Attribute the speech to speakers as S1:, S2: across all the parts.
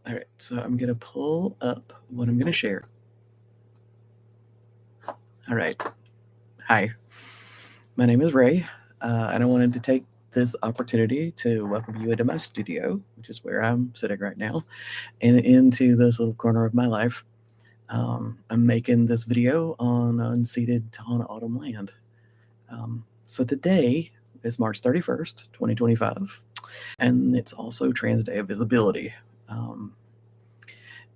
S1: All right, so I'm going to pull up what I'm going to share. All right. Hi, my name is Ray, and I wanted to take this opportunity to welcome you into my studio, which is where I'm sitting right now, and into this little corner of my life. I'm making this video on unceded Tohono Autumn land. So today is March 31st, 2025, and it's also Trans Day of Visibility. Um,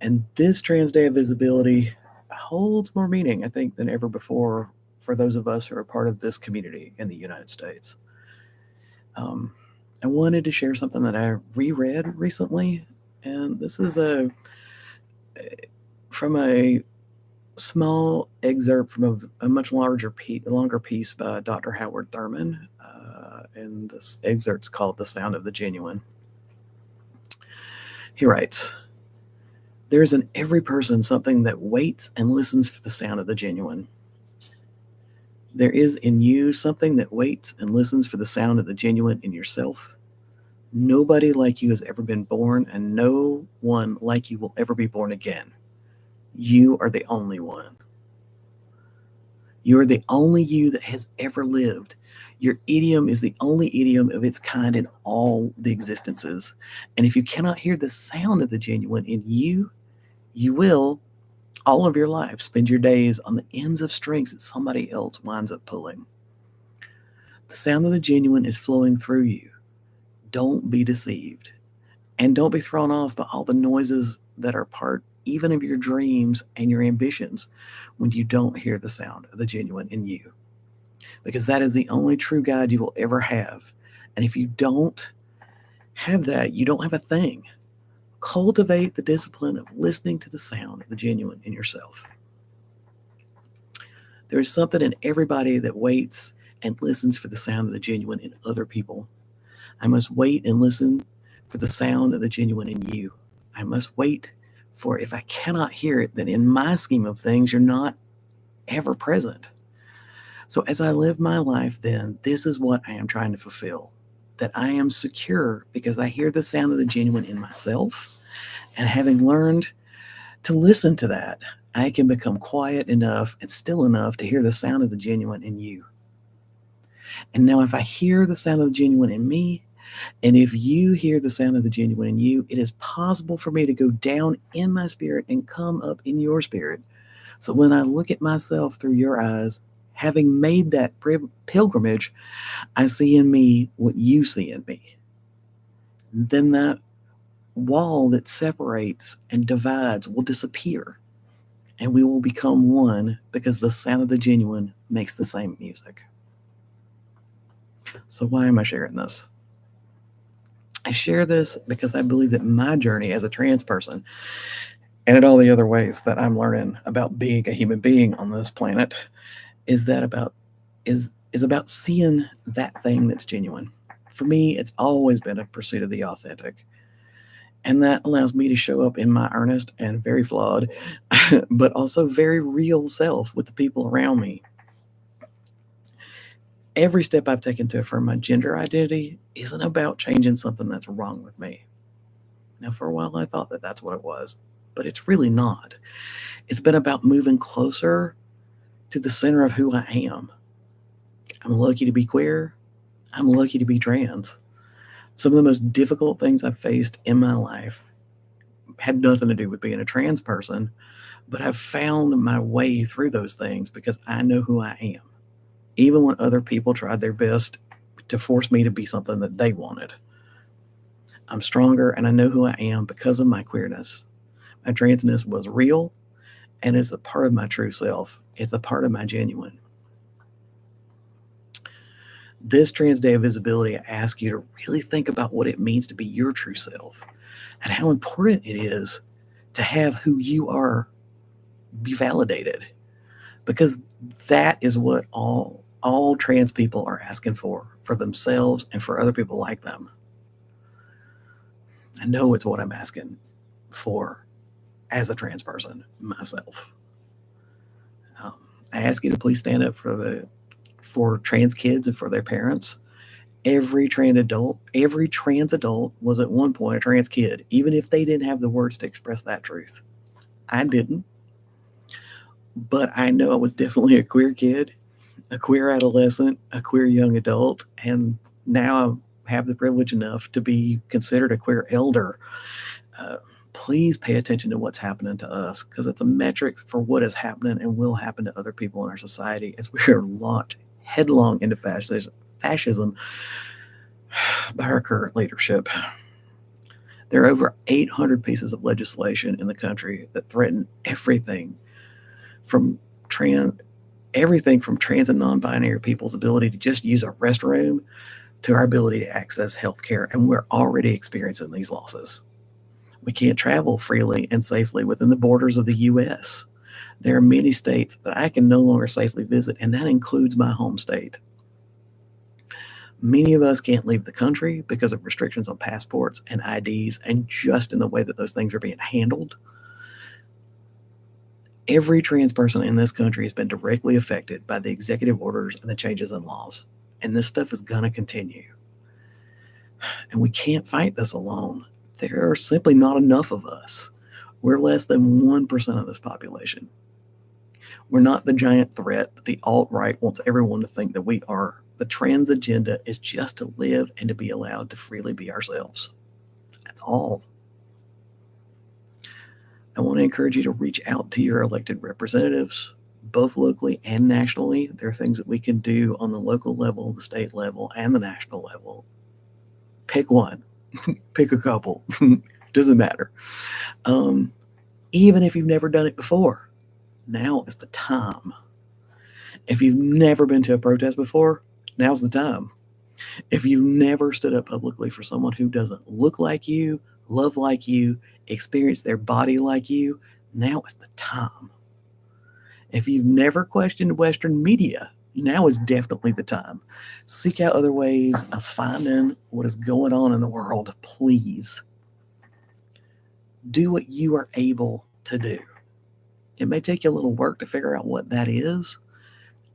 S1: And this Trans Day of Visibility holds more meaning, I think, than ever before for those of us who are part of this community in the United States. Um, I wanted to share something that I reread recently, and this is from a small excerpt from a much longer piece by Dr. Howard Thurman, and this excerpt's called "The Sound of the Genuine." He writes, "There is in every person something that waits and listens for the sound of the genuine. There is in you something that waits and listens for the sound of the genuine in yourself. Nobody like you has ever been born, and no one like you will ever be born again. You are the only one. You are the only you that has ever lived. Your idiom is the only idiom of its kind in all the existences. And if you cannot hear the sound of the genuine in you, you will, all of your life, spend your days on the ends of strings that somebody else winds up pulling. The sound of the genuine is flowing through you. Don't be deceived. And don't be thrown off by all the noises that are part even of your dreams and your ambitions when you don't hear the sound of the genuine in you. Because that is the only true guide you will ever have. And if you don't have that, you don't have a thing. Cultivate the discipline of listening to the sound of the genuine in yourself. There is something in everybody that waits and listens for the sound of the genuine in other people. I must wait and listen for the sound of the genuine in you. I must wait for if I cannot hear it, then in my scheme of things, you're not ever present. So as I live my life, then this is what I am trying to fulfill, that I am secure because I hear the sound of the genuine in myself. And having learned to listen to that, I can become quiet enough and still enough to hear the sound of the genuine in you. And now, if I hear the sound of the genuine in me, and if you hear the sound of the genuine in you, it is possible for me to go down in my spirit and come up in your spirit. So when I look at myself through your eyes, having made that pilgrimage, I see in me what you see in me. Then that wall that separates and divides will disappear, and we will become one because the sound of the genuine makes the same music. So why am I sharing this? I share this because I believe that my journey as a trans person and in all the other ways that I'm learning about being a human being on this planet is that about is about seeing that thing that's genuine. For me, it's always been a pursuit of the authentic. And that allows me to show up in my earnest and very flawed, but also very real self with the people around me. Every step I've taken to affirm my gender identity isn't about changing something that's wrong with me. Now, for a while, I thought that that's what it was, but it's really not. It's been about moving closer to the center of who I am. I'm lucky to be queer. I'm lucky to be trans. Some of the most difficult things I've faced in my life had nothing to do with being a trans person, but I've found my way through those things because I know who I am, even when other people tried their best to force me to be something that they wanted. I'm stronger and I know who I am because of my queerness. My transness was real and it's a part of my true self. It's a part of my genuine. This Trans Day of Visibility, I ask you to really think about what it means to be your true self and how important it is to have who you are be validated, because that is what all trans people are asking for themselves and for other people like them. I know it's what I'm asking for as a trans person myself. Um, I ask you to please stand up for trans kids and for their parents, Every trans adult was at one point a trans kid, even if they didn't have the words to express that truth. I didn't, but I know I was definitely a queer kid, a queer adolescent, a queer young adult, and now I have the privilege enough to be considered a queer elder. Uh, please pay attention to what's happening to us, because it's a metric for what is happening and will happen to other people in our society as we are launched headlong into fascism by our current leadership. There are over 800 pieces of legislation in the country that threaten from trans everything from trans and non-binary people's ability to just use a restroom to our ability to access healthcare, and we're already experiencing these losses. We can't travel freely and safely within the borders of the U.S. There are many states that I can no longer safely visit, and that includes my home state. Many of us can't leave the country because of restrictions on passports and IDs, and just in the way that those things are being handled. Every trans person in this country has been directly affected by the executive orders and the changes in laws, and this stuff is going to continue. And we can't fight this alone. There are simply not enough of us. We're less than 1% of this population. We're not the giant threat that the alt-right wants everyone to think that we are. The trans agenda is just to live and to be allowed to freely be ourselves. That's all. I want to encourage you to reach out to your elected representatives, both locally and nationally. There are things that we can do on the local level, the state level, and the national level. Pick one. Pick a couple. Doesn't matter. Even if you've never done it before, now is the time. If you've never been to a protest before, now's the time. If you've never stood up publicly for someone who doesn't look like you, love like you, experience their body like you, now is the time. If you've never questioned Western media, now is definitely the time. Seek out other ways of finding what is going on in the world, please. Do what you are able to do. It may take you a little work to figure out what that is,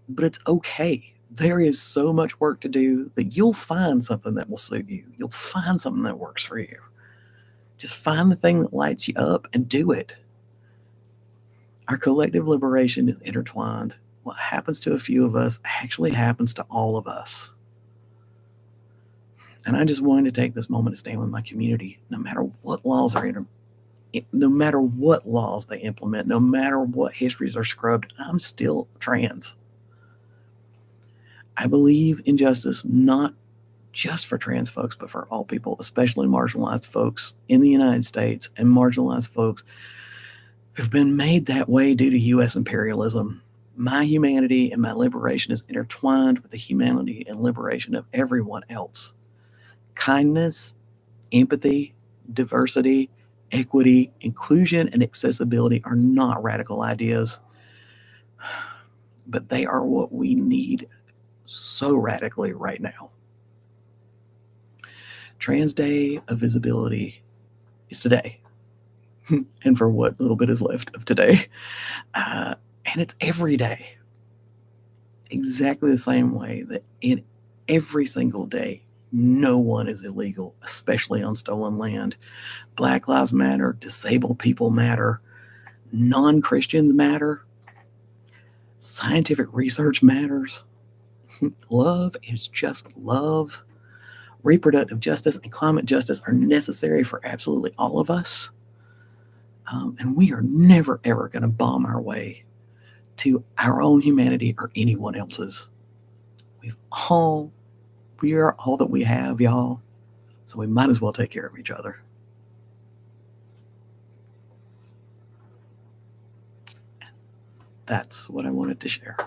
S1: but it's okay. There is so much work to do that you'll find something that will suit you. You'll find something that works for you. Just find the thing that lights you up and do it. Our collective liberation is intertwined. What happens to a few of us actually happens to all of us. And I just wanted to take this moment to stand with my community, no matter what laws no matter what laws they implement, no matter what histories are scrubbed, I'm still trans. I believe in justice, not just for trans folks, but for all people, especially marginalized folks in the United States and marginalized folks who've been made that way due to U.S. imperialism. My humanity and my liberation is intertwined with the humanity and liberation of everyone else. Kindness, empathy, diversity, equity, inclusion, and accessibility are not radical ideas, but they are what we need so radically right now. Trans Day of Visibility is today, and for what little bit is left of today. And it's every day. Exactly the same way that in every single day, no one is illegal, especially on stolen land. Black Lives Matter, disabled people matter, non-Christians matter, scientific research matters. Love is just love. Reproductive justice and climate justice are necessary for absolutely all of us. And we are never, ever going to bomb our way to our own humanity or anyone else's. We are all that we have, y'all. So we might as well take care of each other. That's what I wanted to share.